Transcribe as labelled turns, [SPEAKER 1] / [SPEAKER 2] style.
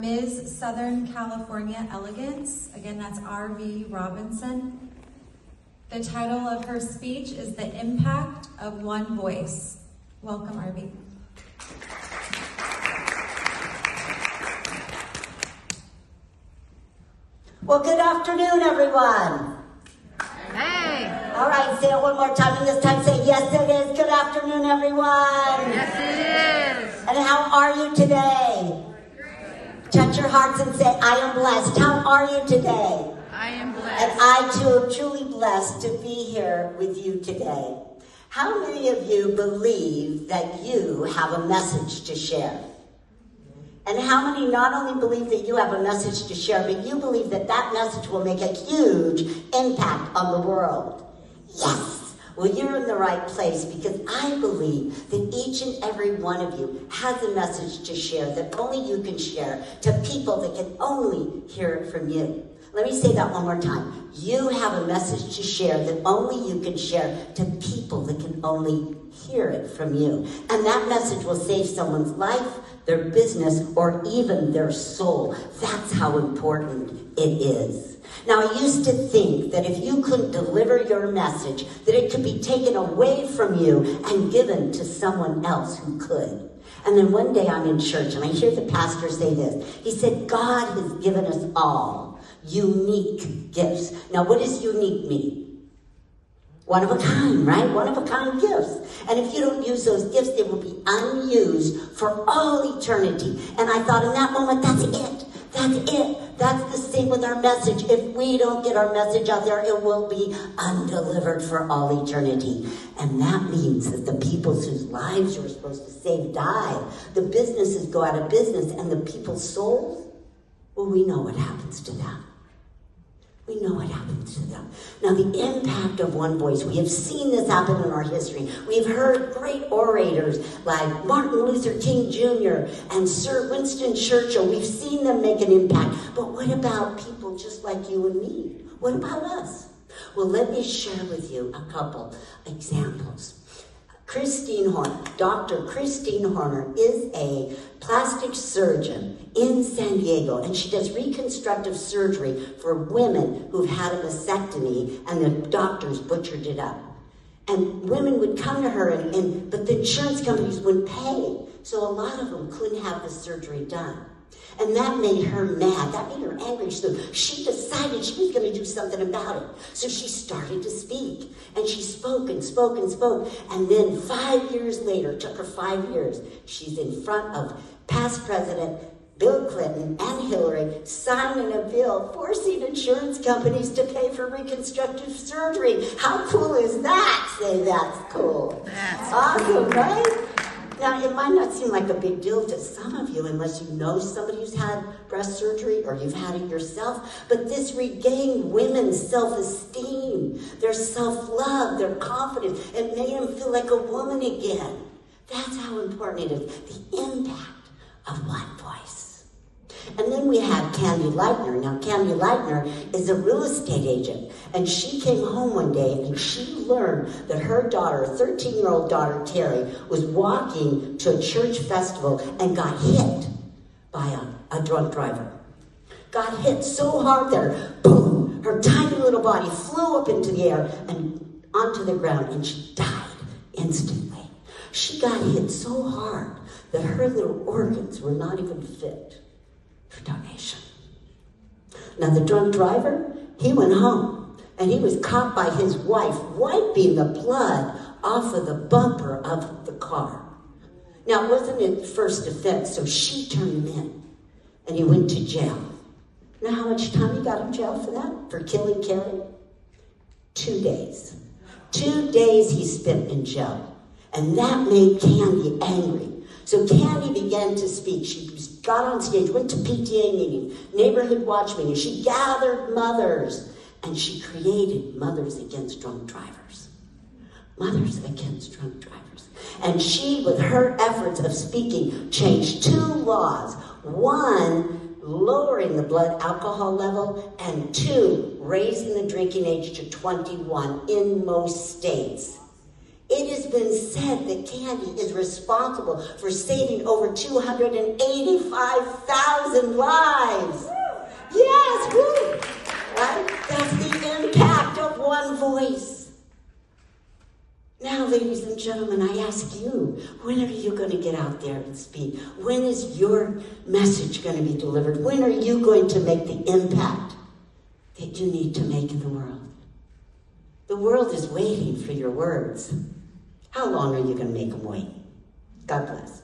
[SPEAKER 1] Ms. Southern California Elegance. Again, that's Arvee Robinson. The title of her speech is The Impact of One Voice. Welcome, Arvee.
[SPEAKER 2] Well, good afternoon, everyone.
[SPEAKER 3] Hey.
[SPEAKER 2] All right, say it one more time, and this time say, yes, it is. Good afternoon, everyone.
[SPEAKER 3] Yes, it is.
[SPEAKER 2] And how are you today? Touch your hearts and say, I am blessed. How are you today?
[SPEAKER 3] I am blessed.
[SPEAKER 2] And I, too, am truly blessed to be here with you today. How many of you believe that you have a message to share? And how many not only believe that you have a message to share, but you believe that that message will make a huge impact on the world? Yes! Well, you're in the right place, because I believe that each and every one of you has a message to share that only you can share to people that can only hear it from you. Let me say that one more time. You have a message to share that only you can share to people that can only hear it from you. And that message will save someone's life, their business, or even their soul. That's how important it is. Now, I used to think that if you couldn't deliver your message, that it could be taken away from you and given to someone else who could. And then one day I'm in church and I hear the pastor say this. He said, God has given us all unique gifts. Now, what does unique mean? One of a kind, right? One of a kind gifts. And if you don't use those gifts, they will be unused for all eternity. And I thought in that moment, that's it. That's it. That's the same with our message. If we don't get our message out there, it will be undelivered for all eternity. And that means that the people whose lives you're supposed to save die. The businesses go out of business, and the people's souls, well, we know what happens to them. We know what happens to them. Now, the impact of one voice. We have seen this happen in our history. We've heard great orators like Martin Luther King Jr. and Sir Winston Churchill. We've seen them make an impact. But what about people just like you and me? What about us? Well, let me share with you a couple examples. Christine Horner, Dr. Christine Horner, is a plastic surgeon in San Diego, and she does reconstructive surgery for women who've had a mastectomy and the doctors butchered it up. And women would come to her, but the insurance companies wouldn't pay, so a lot of them couldn't have the surgery done. And that made her mad. That made her angry. So she decided she was going to do something about it. So she started to speak. And she spoke and spoke and spoke. And then 5 years later, it took her 5 years, she's in front of past President Bill Clinton and Hillary signing a bill forcing insurance companies to pay for reconstructive surgery. How cool is that? Say that's cool.
[SPEAKER 3] That's
[SPEAKER 2] awesome, right? Now, it might not seem like a big deal to some of you unless you know somebody who's had breast surgery or you've had it yourself, but this regained women's self-esteem, their self-love, their confidence. It made them feel like a woman again. That's how important it is, the impact of one voice. And then we have Candy Leitner. Now, Candy Leitner is a real estate agent, and she came home one day and she learned that her daughter, 13-year-old daughter Terry, was walking to a church festival and got hit by a drunk driver. Got hit so hard there, boom, her tiny little body flew up into the air and onto the ground, and she died instantly. She got hit so hard that her little organs were not even fit for donation. Now, the drunk driver, he went home, and he was caught by his wife wiping the blood off of the bumper of the car. Now, it wasn't his first offense, so she turned him in, and he went to jail. You know how much time he got in jail for that? For killing Carrie? 2 days. 2 days he spent in jail, and that made Candy angry. So Candy began to speak. She got on stage, went to PTA meetings, neighborhood watch meetings. She gathered mothers, and she created Mothers Against Drunk Drivers. Mothers Against Drunk Drivers. And she, with her efforts of speaking, changed 2 laws. 1, lowering the blood alcohol level, and 2, raising the drinking age to 21 in most states. It has been said that Candy is responsible for saving over 285,000 lives. Yes, woo! Right? That's the impact of one voice. Now, ladies and gentlemen, I ask you, when are you going to get out there and speak? When is your message going to be delivered? When are you going to make the impact that you need to make in the world? The world is waiting for your words. How long are you going to make them wait? God bless.